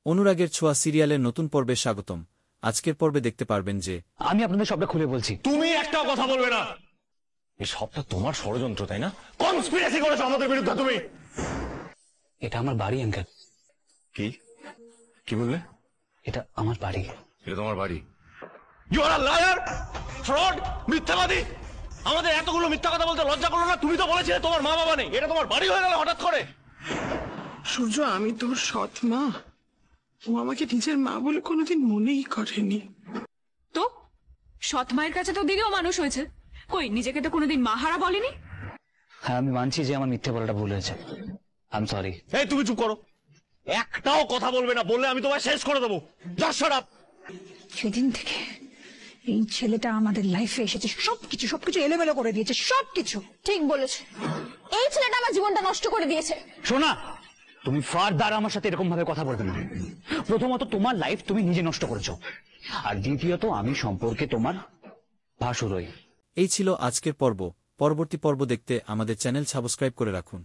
অনুরাগের ছোঁয়া সিরিয়ালের নতুন পর্বে স্বাগতম। আজকের পর্বে দেখতে পারবেন যে আমি আপনাদের সবটা খুলে বলছি। তুমি একটাও কথা বলবে না। এই সবটা তোমার ষড়যন্ত্র, তাই না? কনস্পিরেসি করেছো আমাদের বিরুদ্ধে তুমি। এটা আমার বাড়ি আঙ্কেল। কি কি বললে? এটা আমার বাড়ি। এটা তোমার বাড়ি? You are a liar, fraud, মিথ্যাবাদী। আমাদের এতগুলো মিথ্যা কথা বলতে লজ্জা করলো না? তুমি তো বলেছিলে তোমার মা বাবা নেই, এটা তোমার বাড়ি হয়ে গেল হঠাৎ করে। সূর্য, আমি তোর সৎ মা। ও আমাকে নিজের মা বলে কোনোদিন মনেই করেনি। তো সৎ মায়ের কাছে তো দিদিও মানুষ হয়েছে, কই নিজেকে তো কোনোদিন মাহারা বলেনি। হ্যাঁ, আমি মানছি যে আমার মিথ্যে বলাটা ভুল হয়েছে। I am sorry. এই তুমি চুপ করো, একটাও কথা বলবে না, বললে আমি তোমায় শেষ করে দেবো। Just shut up. সেদিন থেকে এই ছেলেটা আমাদের লাইফে এসেছে, সবকিছু এলোমেলো করে দিয়েছে, সবকিছু। ঠিক বলেছো, এই ছেলেটা আমার জীবনটা নষ্ট করে দিয়েছে। শোনা, তুমি ফারদার আমার সাথে এরকম ভাবে কথা বলবে না। প্রথমত তোমার লাইফ তুমি নিজে নষ্ট করেছো, আর দ্বিতীয়ত আমি সম্পর্কে তোমার ভাসুরই। এই ছিল আজকের পর্ব। পরবর্তী পর্ব দেখতে আমাদের চ্যানেল সাবস্ক্রাইব করে রাখুন।